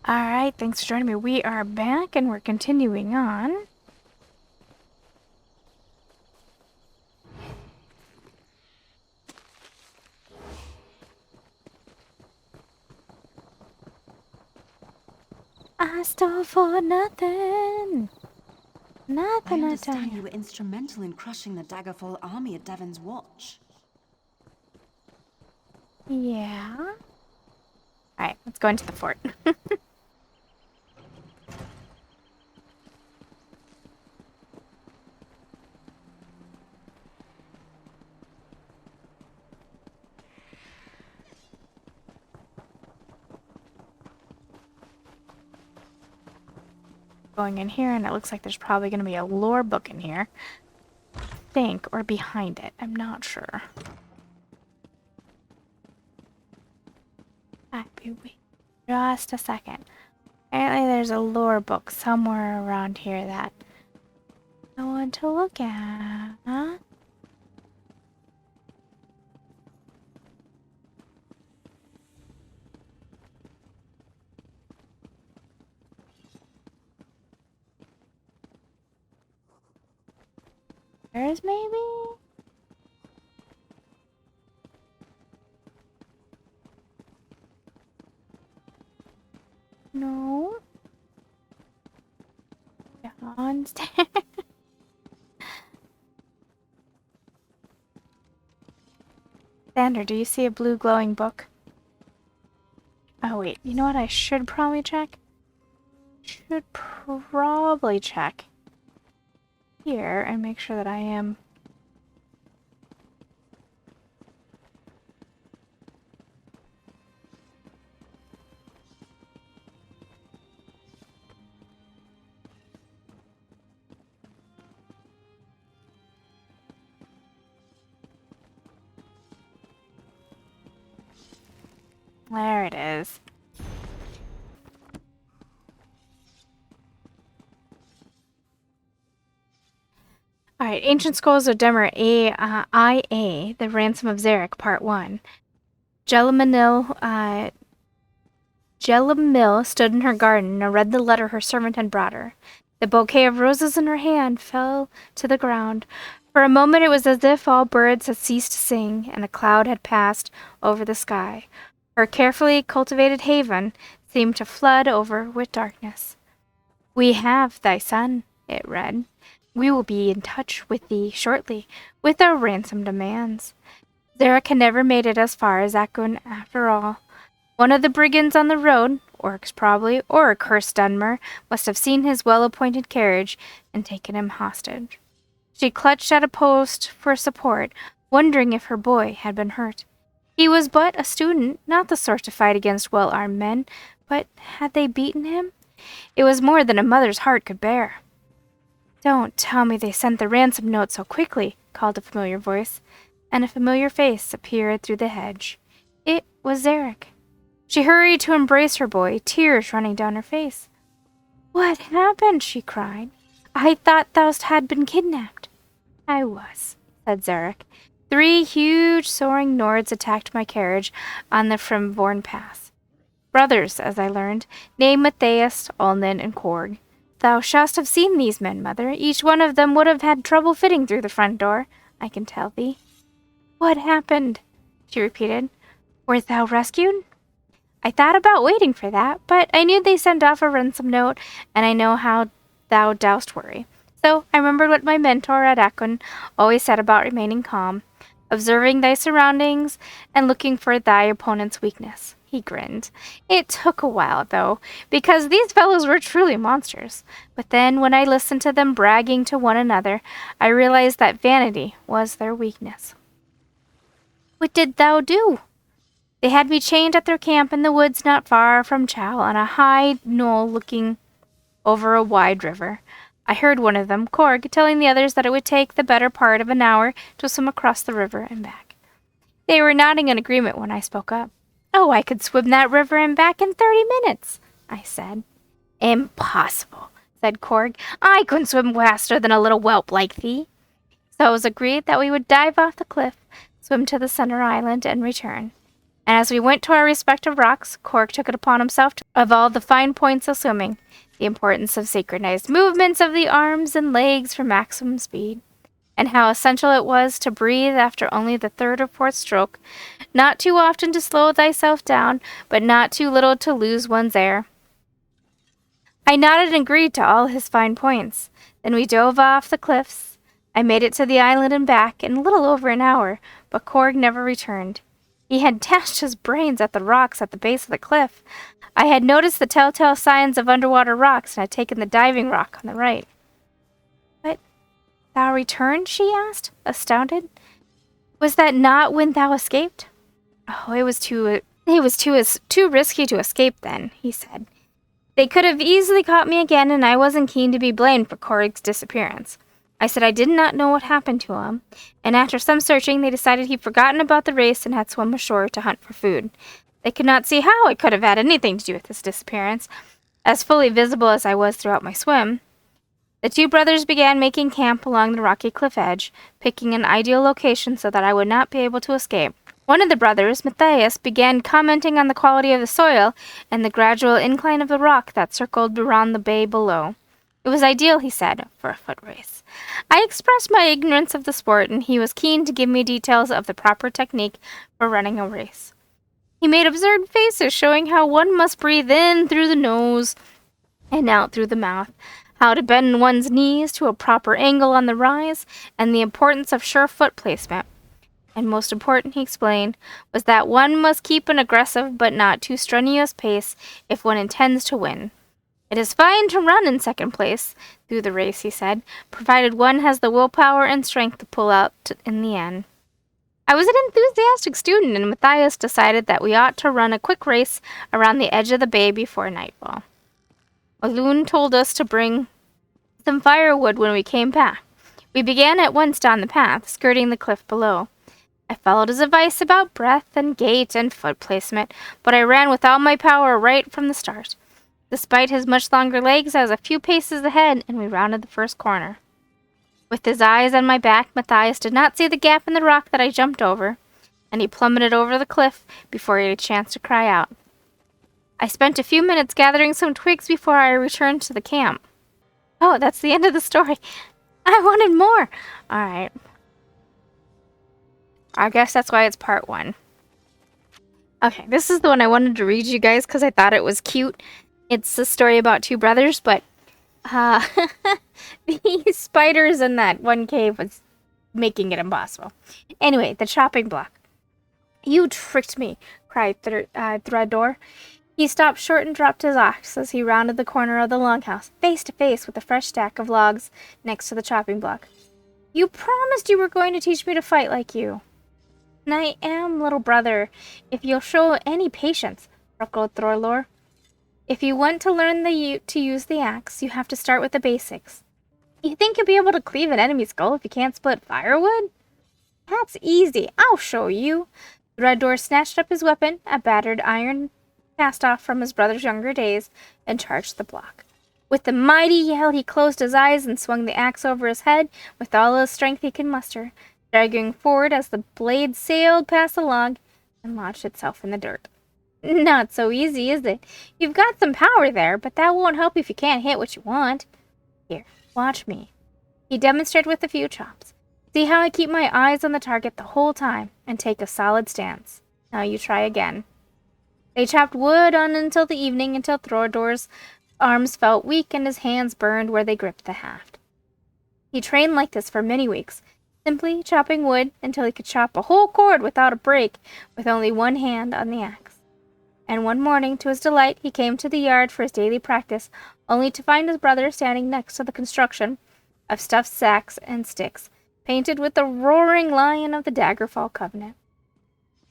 Alright, thanks for joining me. We are back and we're continuing on. I stole for nothing. Nothing. I understand you were instrumental in crushing the Daggerfall army at Devon's Watch. Yeah. Alright, let's go into the fort. Going in here, and it looks like there's probably going to be a lore book in here. I think, or behind it. I'm not sure. Wait just a second. Apparently there's a lore book somewhere around here that I want to look at. Huh? There's maybe? No. Downstairs. Xander, do you see a blue glowing book? Oh wait, you know what I should probably check? Should probably check here and make sure that I am... There it is. Alright, Ancient Scrolls of Demer IA, The Ransom of Zarek, Part 1. Jelamil stood in her garden and read the letter her servant had brought her. The bouquet of roses in her hand fell to the ground. For a moment it was as if all birds had ceased to sing and a cloud had passed over the sky. Her carefully cultivated haven seemed to flood over with darkness. "We have thy son," it read. "We will be in touch with thee shortly, with our ransom demands. Zarek had never made it as far as Akun after all. One of the brigands on the road, orcs probably, or a cursed Dunmer, must have seen his well-appointed carriage and taken him hostage." She clutched at a post for support, wondering if her boy had been hurt. He was but a student, not the sort to fight against well-armed men, but had they beaten him? It was more than a mother's heart could bear. "Don't tell me they sent the ransom note so quickly," called a familiar voice, and a familiar face appeared through the hedge. It was Zarek. She hurried to embrace her boy, tears running down her face. "What happened?" she cried. "I thought thou had been kidnapped." "I was," said Zarek. "3 huge soaring Nords attacked my carriage on the Frimborn Pass. Brothers, as I learned, named Matthias, Olnin, and Korg. Thou shouldst have seen these men, mother. Each one of them would have had trouble fitting through the front door, I can tell thee." "What happened?" she repeated. "Wert thou rescued?" "I thought about waiting for that, but I knew they sent off a ransom note, and I know how thou dost worry. So I remembered what my mentor at Akun always said about remaining calm, observing thy surroundings, and looking for thy opponent's weakness." He grinned. "It took a while, though, because these fellows were truly monsters. But then, when I listened to them bragging to one another, I realized that vanity was their weakness." "What did thou do?" "They had me chained at their camp in the woods not far from Chow, on a high knoll looking over a wide river. I heard one of them, Korg, telling the others that it would take the better part of an hour to swim across the river and back. They were nodding in agreement when I spoke up. 'Oh, I could swim that river and back in 30 minutes, I said. "Impossible," said Korg. "I couldn't swim faster than a little whelp like thee." So it was agreed that we would dive off the cliff, swim to the center island, and return. And as we went to our respective rocks, Korg took it upon himself to of all the fine points of swimming, the importance of synchronized movements of the arms and legs for maximum speed, and how essential it was to breathe after only the third or fourth stroke, not too often to slow thyself down, but not too little to lose one's air. I nodded and agreed to all his fine points. Then we dove off the cliffs. I made it to the island and back in a little over an hour, but Korg never returned. He had dashed his brains at the rocks at the base of the cliff. I had noticed the telltale signs of underwater rocks and had taken the diving rock on the right. But thou returned? She asked, astounded. Was that not when thou escaped? Oh, it was too risky to escape then, he said. They could have easily caught me again, and I wasn't keen to be blamed for Korg's disappearance. I said I did not know what happened to him, and after some searching, they decided he'd forgotten about the race and had swum ashore to hunt for food. They could not see how it could have had anything to do with his disappearance, as fully visible as I was throughout my swim. The two brothers began making camp along the rocky cliff edge, picking an ideal location so that I would not be able to escape. One of the brothers, Matthias, began commenting on the quality of the soil and the gradual incline of the rock that circled around the bay below. It was ideal, he said, for a foot race. I expressed my ignorance of the sport, and he was keen to give me details of the proper technique for running a race. He made absurd faces showing how one must breathe in through the nose and out through the mouth, how to bend one's knees to a proper angle on the rise, and the importance of sure foot placement. And most important, he explained, was that one must keep an aggressive but not too strenuous pace if one intends to win. It is fine to run in second place through the race, he said, provided one has the willpower and strength to pull out in the end. I was an enthusiastic student, and Matthias decided that we ought to run a quick race around the edge of the bay before nightfall. Malone told us to bring some firewood when we came back. We began at once down the path, skirting the cliff below. I followed his advice about breath and gait and foot placement, but I ran with all my power right from the start. Despite his much longer legs, I was a few paces ahead, and we rounded the first corner. With his eyes on my back, Matthias did not see the gap in the rock that I jumped over, and he plummeted over the cliff before he had a chance to cry out. I spent a few minutes gathering some twigs before I returned to the camp. Oh, that's the end of the story. I wanted more. All right. I guess that's why it's part 1. Okay, this is the one I wanted to read you guys because I thought it was cute. It's a story about two brothers, but the spiders in that one cave was making it impossible. Anyway, the chopping block. You tricked me, cried Thrador. He stopped short and dropped his axe as he rounded the corner of the longhouse, face to face with a fresh stack of logs next to the chopping block. You promised you were going to teach me to fight like you. And I am, little brother, if you'll show any patience, chuckled Thorlor. If you want to learn to use the axe, you have to start with the basics. You think you'll be able to cleave an enemy's skull if you can't split firewood? That's easy. I'll show you. Thrador snatched up his weapon, a battered iron cast off from his brother's younger days, and charged the block. With a mighty yell, he closed his eyes and swung the axe over his head with all the strength he could muster, dragging forward as the blade sailed past the log and lodged itself in the dirt. Not so easy, is it? You've got some power there, but that won't help if you can't hit what you want. Here, watch me. He demonstrated with a few chops. See how I keep my eyes on the target the whole time and take a solid stance. Now you try again. They chopped wood on until the evening, until Thrador's arms felt weak and his hands burned where they gripped the haft. He trained like this for many weeks, simply chopping wood until he could chop a whole cord without a break, with only one hand on the axe. And one morning, to his delight, he came to the yard for his daily practice, only to find his brother standing next to the construction of stuffed sacks and sticks, painted with the roaring lion of the Daggerfall Covenant.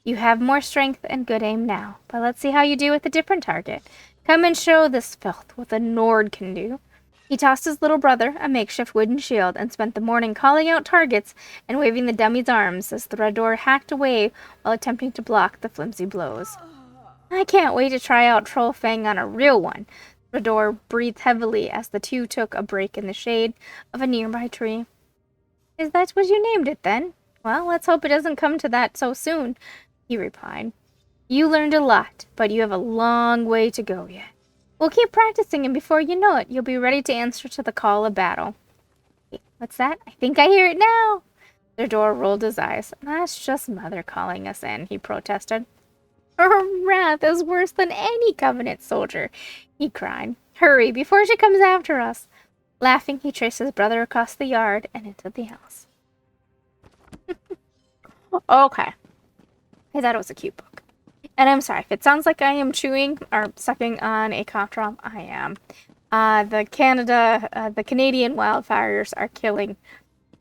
You have more strength and good aim now, but let's see how you do with a different target. Come and show this filth what the Nord can do. He tossed his little brother a makeshift wooden shield and spent the morning calling out targets and waving the dummy's arms as Thrador hacked away while attempting to block the flimsy blows. I can't wait to try out Trollfang on a real one. Thrador breathed heavily as the two took a break in the shade of a nearby tree. Is that what you named it, then? Well, let's hope it doesn't come to that so soon, he replied. You learned a lot, but you have a long way to go yet. We'll keep practicing, and before you know it, you'll be ready to answer to the call of battle. Wait, what's that? I think I hear it now. Theodore rolled his eyes. That's just Mother calling us in, he protested. Her wrath is worse than any Covenant soldier, he cried. Hurry, before she comes after us. Laughing, he traced his brother across the yard and into the house. Okay. I thought it was a cute book. And I'm sorry, if it sounds like I am chewing or sucking on a cough drop, I am. The Canadian wildfires are killing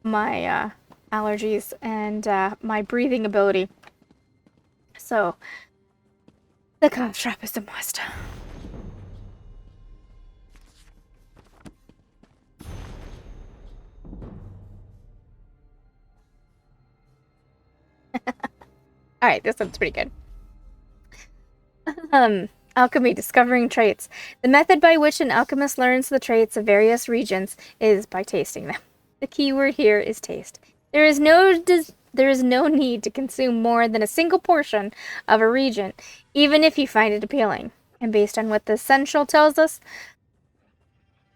my allergies and my breathing ability. So, the cough drop is a must. Alright, this one's pretty good. Alchemy, discovering traits. The method by which an alchemist learns the traits of various regions is by tasting them. The key word here is taste. There is no need to consume more than a single portion of a region, even if you find it appealing. And based on what the Essential tells us,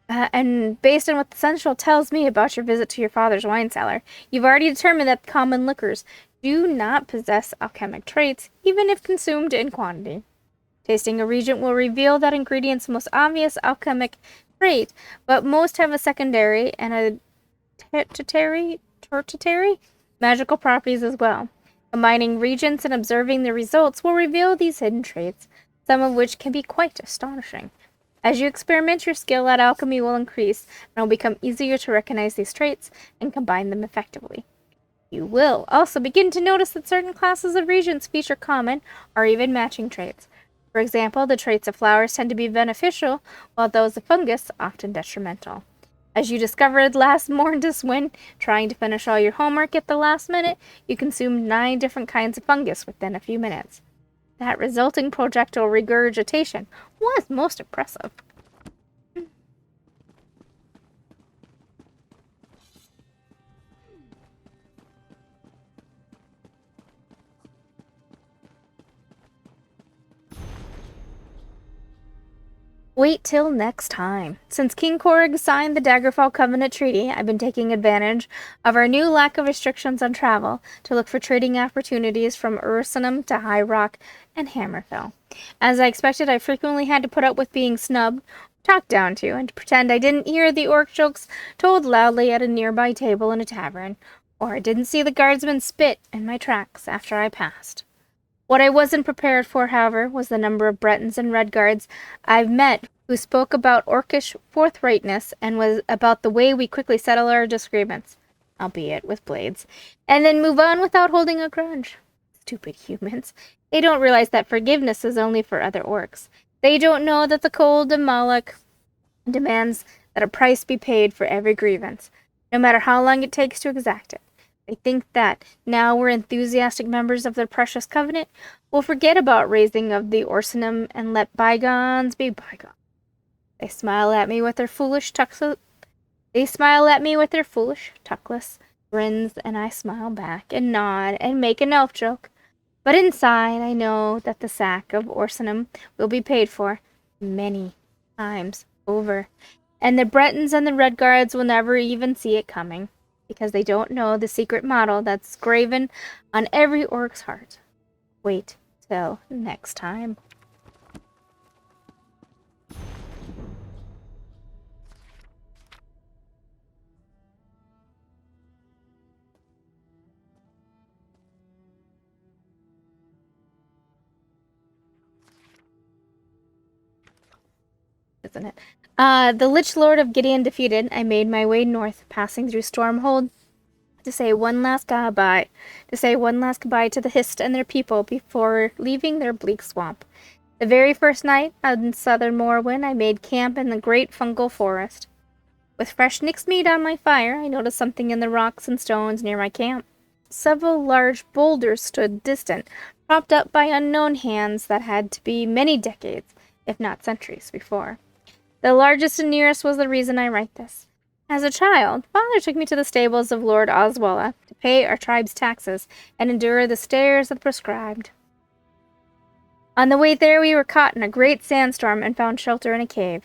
me about your visit to your father's wine cellar, you've already determined that common liquors do not possess alchemic traits, even if consumed in quantity. Tasting a region will reveal that ingredient's most obvious alchemic trait, but most have a secondary and a tertiary magical properties as well. Combining regions and observing the results will reveal these hidden traits, some of which can be quite astonishing. As you experiment, your skill at alchemy will increase, and it will become easier to recognize these traits and combine them effectively. You will also begin to notice that certain classes of regions feature common or even matching traits. For example, the traits of flowers tend to be beneficial, while those of fungus often detrimental. As you discovered last Morntis when, trying to finish all your homework at the last minute, you consumed 9 different kinds of fungus within a few minutes. That resulting projectile regurgitation was most impressive. Wait till next time. Since King Korrig signed the Daggerfall Covenant Treaty, I've been taking advantage of our new lack of restrictions on travel to look for trading opportunities from Ursinum to High Rock and Hammerfell. As I expected, I frequently had to put up with being snubbed, talked down to, and to pretend I didn't hear the orc jokes told loudly at a nearby table in a tavern, or I didn't see the guardsmen spit in my tracks after I passed. What I wasn't prepared for, however, was the number of Bretons and Redguards I've met who spoke about orcish forthrightness and was about the way we quickly settle our disagreements, albeit with blades, and then move on without holding a grudge. Stupid humans. They don't realize that forgiveness is only for other orcs. They don't know that the Code of Moloch demands that a price be paid for every grievance, no matter how long it takes to exact it. They think that, now we're enthusiastic members of their precious covenant, we'll forget about raising of the Ursinum and let bygones be bygones. They smile at me with their foolish tuckless grins, and I smile back and nod and make an elf joke. But inside, I know that the sack of Ursinum will be paid for many times over, and the Bretons and the Redguards will never even see it coming, because they don't know the secret motto that's graven on every orc's heart. Wait till next time. Isn't it? The Lich Lord of Gideon defeated, I made my way north, passing through Stormhold to say one last goodbye to the Hist and their people before leaving their bleak swamp. The very first night on southern Morrowind, I made camp in the great fungal forest. With fresh Nyx meat on my fire, I noticed something in the rocks and stones near my camp. Several large boulders stood distant, propped up by unknown hands that had to be many decades, if not centuries, before. The largest and nearest was the reason I write this. As a child, Father took me to the stables of Lord Oswella to pay our tribe's taxes and endure the stares of the prescribed. On the way there, we were caught in a great sandstorm and found shelter in a cave.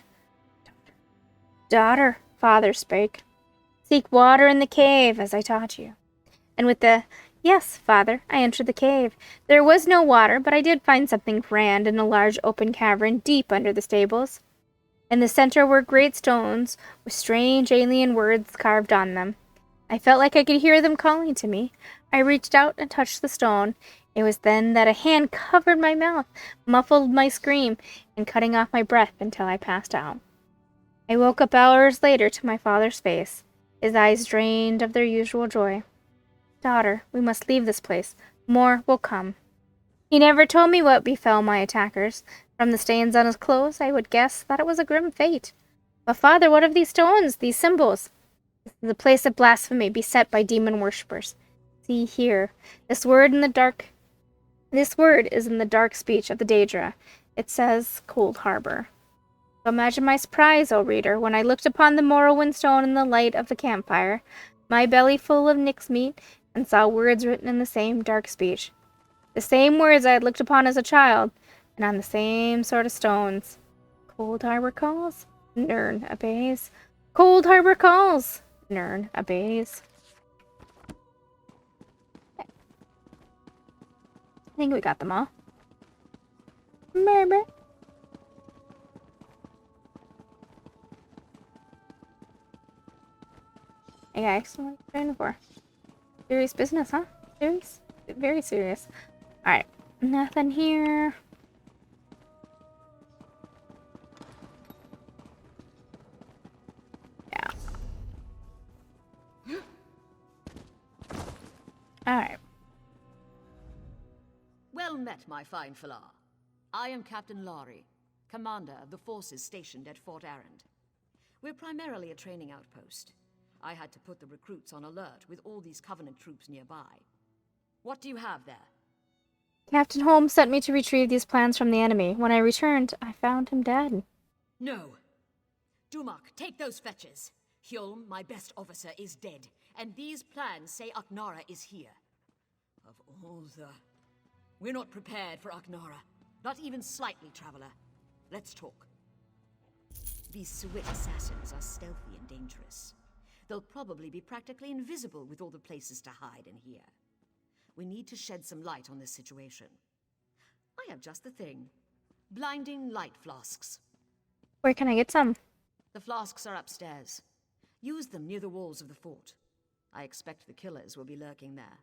Daughter, father spake, seek water in the cave, as I taught you. And with the, yes, father, I entered the cave. There was no water, but I did find something grand in a large open cavern deep under the stables. In the center were great stones with strange alien words carved on them. I felt like I could hear them calling to me. I reached out and touched the stone. It was then that a hand covered my mouth, muffled my scream, and cutting off my breath until I passed out. I woke up hours later to my father's face, his eyes drained of their usual joy. Daughter, we must leave this place. More will come. He never told me what befell my attackers. From the stains on his clothes, I would guess that it was a grim fate. But father, what of these stones, these symbols? This is a place of blasphemy beset by demon worshippers. See here, this word is in the dark speech of the Daedra. It says Cold Harbor. So imagine my surprise, O reader, when I looked upon the Morrowind stone in the light of the campfire, my belly full of nix meat, and saw words written in the same dark speech. The same words I had looked upon as a child, and on the same sort of stones. Cold Harbor calls, Nern obeys. Cold Harbor calls, Nern obeys. I think we got them all. Remember? Hey guys, what are you training for? Serious business, huh? Serious? Very serious. Alright, nothing here. Yeah. Alright. Well met, my fine Fillet. I am Captain Lowry, commander of the forces stationed at Fort Arrand. We're primarily a training outpost. I had to put the recruits on alert with all these Covenant troops nearby. What do you have there? Captain Holmes sent me to retrieve these plans from the enemy. When I returned, I found him dead. No. Dumak, take those fetches. Hjolm, my best officer, is dead, and these plans say Aknara is here. Of all the... We're not prepared for Aknara. Not even slightly, Traveler. Let's talk. These Swit assassins are stealthy and dangerous. They'll probably be practically invisible with all the places to hide in here. We need to shed some light on this situation. I have just the thing. Blinding light flasks. Where can I get some? The flasks are upstairs. Use them near the walls of the fort. I expect the killers will be lurking there.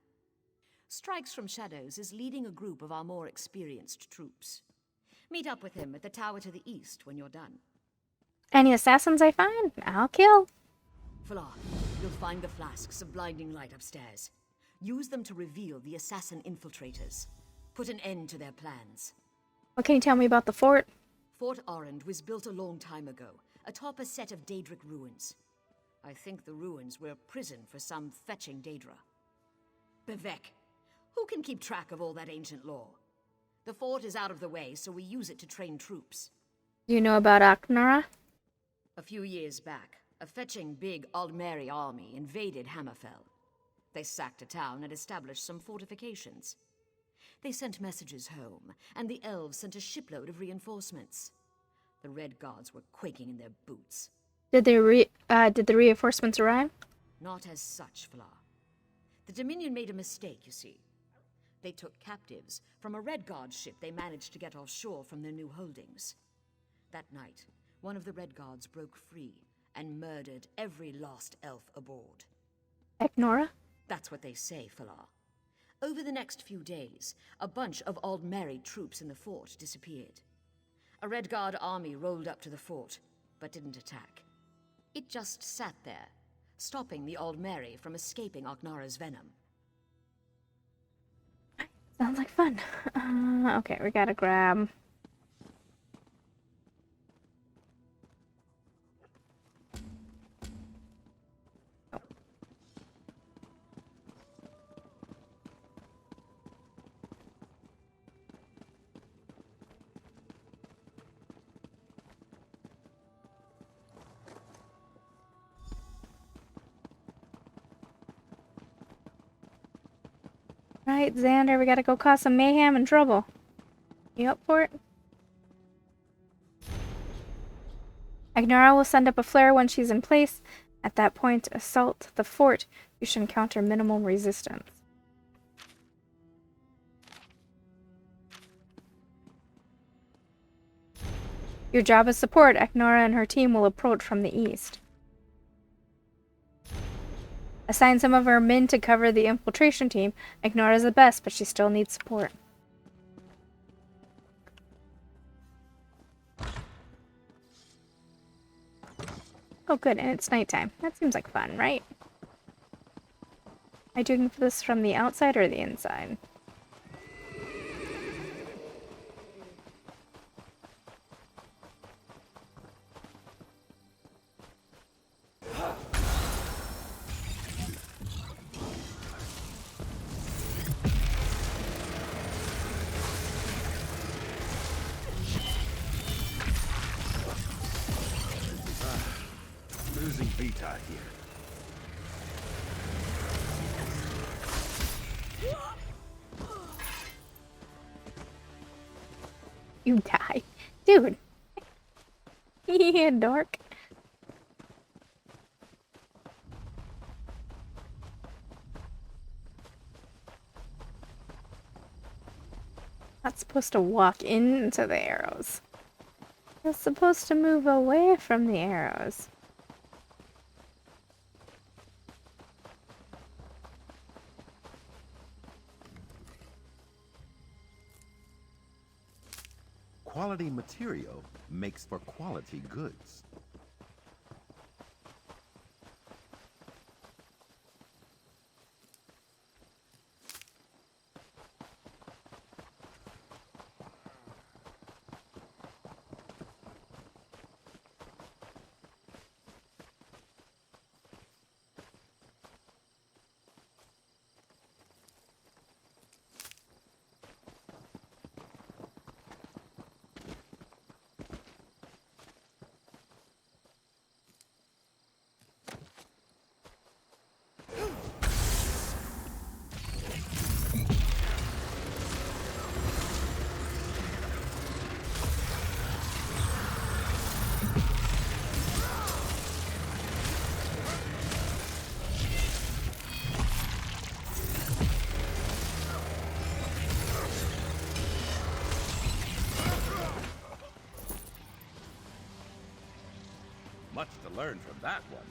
Strikes from Shadows is leading a group of our more experienced troops. Meet up with him at the tower to the east when you're done. Any assassins I find, I'll kill. Fillet, you'll find the flasks of blinding light upstairs. Use them to reveal the assassin infiltrators. Put an end to their plans. What can you tell me about the fort? Fort Arrand was built a long time ago, atop a set of Daedric ruins. I think the ruins were a prison for some fetching Daedra. Bevek, who can keep track of all that ancient lore? The fort is out of the way, so we use it to train troops. Do you know about Aknara? A few years back, a fetching big Aldmeri army invaded Hammerfell. They sacked a town and established some fortifications. They sent messages home, and the elves sent a shipload of reinforcements. The Red Guards were quaking in their boots. Did the reinforcements arrive? Not as such, Fillet. The Dominion made a mistake, you see. They took captives from a Red Guard ship they managed to get offshore from their new holdings. That night, one of the Red Guards broke free and murdered every lost elf aboard. Aknora? That's what they say, Fillet. Over the next few days, a bunch of Aldmeri troops in the fort disappeared. A Red Guard army rolled up to the fort, but didn't attack. It just sat there, stopping the Aldmeri from escaping Aknara's venom. Sounds like fun. Okay, we gotta grab... Right, Xander, we gotta go cause some mayhem and trouble. You up for it? Agnara will send up a flare when she's in place. At that point, assault the fort. You should encounter minimal resistance. Your job as support, Agnara and her team will approach from the east. Assign some of our men to cover the infiltration team. Agnara is the best, but she still needs support. Oh good, and it's nighttime. That seems like fun, right? Am I doing this from the outside or the inside? Losing Vita here. You die. Dude. Yeah, dork. Not supposed to walk into the arrows. You're supposed to move away from the arrows. Quality material makes for quality goods. Much to learn from that one.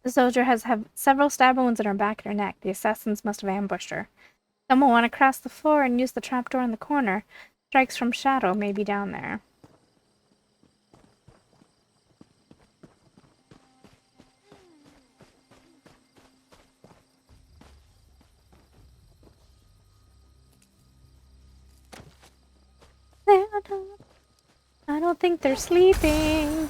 The soldier has several stab wounds in her back and her neck. The assassins must have ambushed her. Some will want to cross the floor and use the trapdoor in the corner. Strikes from shadow may be down there. I don't think they're sleeping.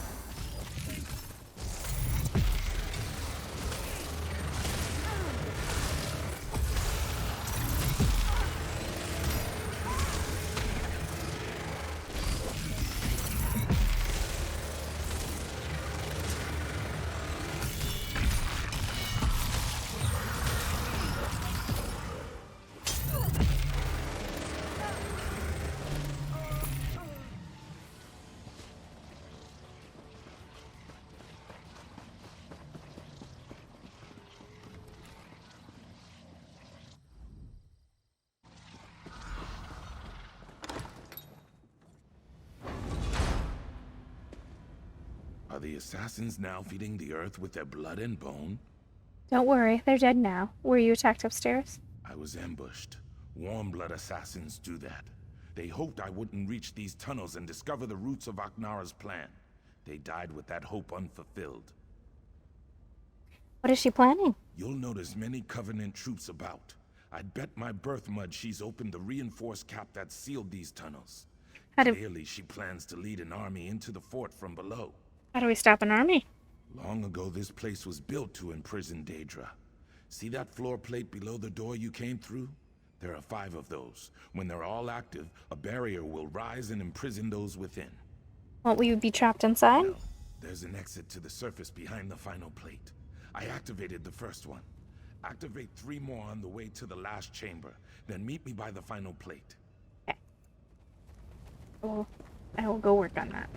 Are the assassins now feeding the earth with their blood and bone? Don't worry, they're dead now. Were you attacked upstairs? I was ambushed. Warm-blood assassins do that. They hoped I wouldn't reach these tunnels and discover the roots of Agnara's plan. They died with that hope unfulfilled. What is she planning? You'll notice many Covenant troops about. I'd bet my birth mud she's opened the reinforced cap that sealed these tunnels. Clearly, she plans to lead an army into the fort from below. How do we stop an army? Long ago, this place was built to imprison Daedra. See that floor plate below the door you came through? There are 5 of those. When they're all active, a barrier will rise and imprison those within. Won't we be trapped inside? Well, There's an exit to the surface behind the final plate. I activated the first one. Activate 3 more on the way to the last chamber. Then meet me by the final plate. Okay. Well, I will go work on that.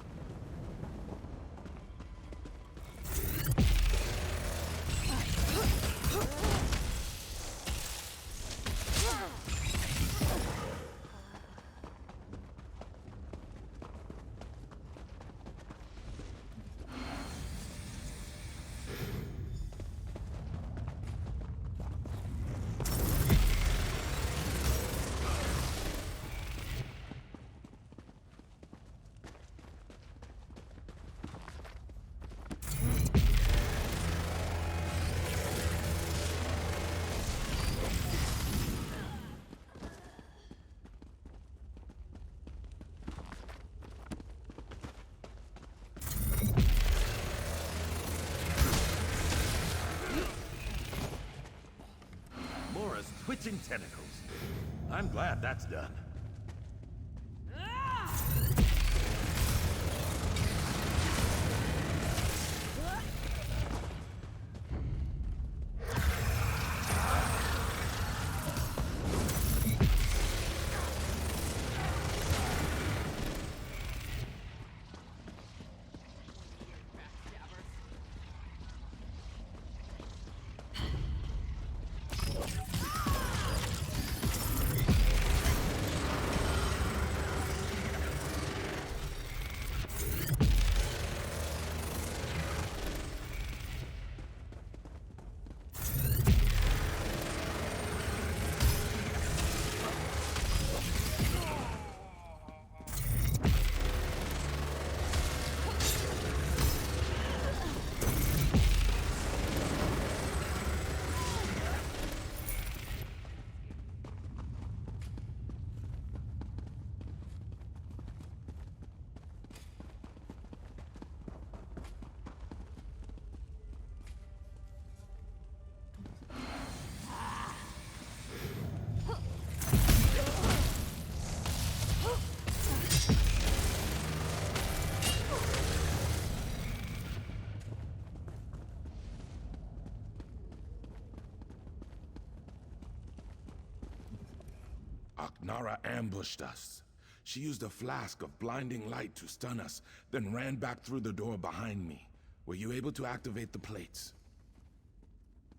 Twitching tentacles. I'm glad that's done. Aknara ambushed us. She used a flask of blinding light to stun us, then ran back through the door behind me. Were you able to activate the plates?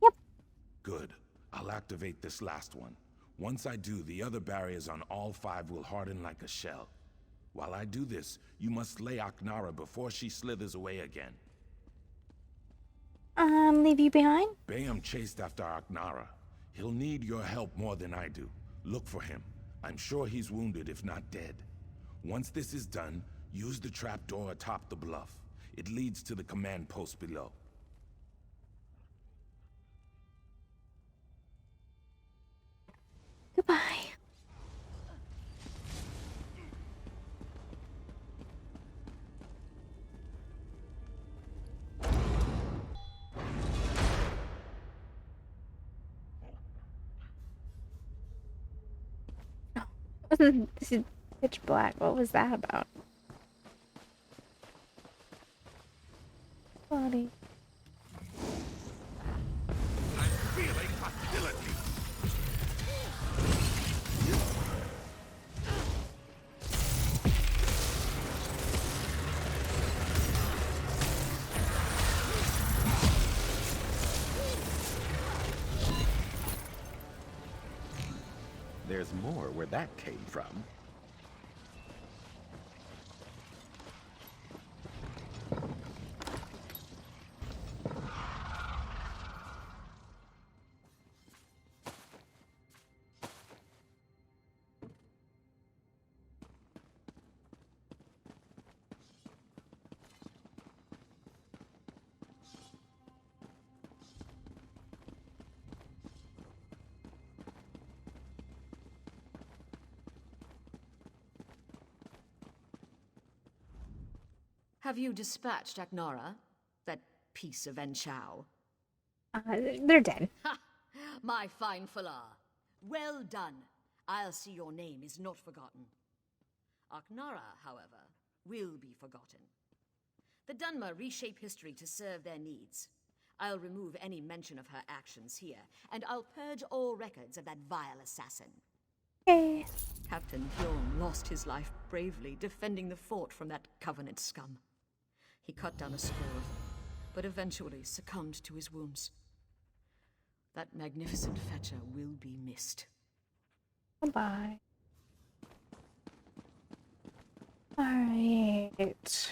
Yep. Good. I'll activate this last one. Once I do, the other barriers on all 5 will harden like a shell. While I do this, you must slay Aknara before she slithers away again. Leave you behind? Baertram chased after Aknara. He'll need your help more than I do. Look for him. I'm sure he's wounded, if not dead. Once this is done, use the trapdoor atop the bluff. It leads to the command post below. Goodbye. This is pitch black. What was that about? Body. I'm feeling hostility. There's more where that came from. Have you dispatched Aknara? That piece of Enchao? They're dead. Ha! My fine Fylar. Well done. I'll see your name is not forgotten. Aknara, however, will be forgotten. The Dunmer reshape history to serve their needs. I'll remove any mention of her actions here, and I'll purge all records of that vile assassin. Okay. Captain Bjorn lost his life bravely defending the fort from that Covenant scum. He cut down a score of them, but eventually succumbed to his wounds. That magnificent fetcher will be missed. Goodbye. Alright.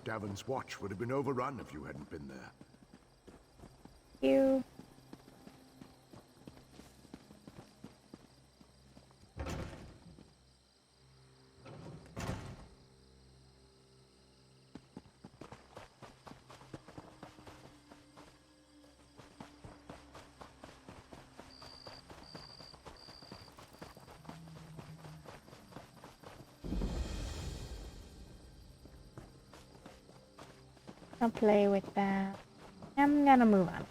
Davon's watch would have been overrun if you hadn't been there. You. I'll play with that. I'm gonna move on.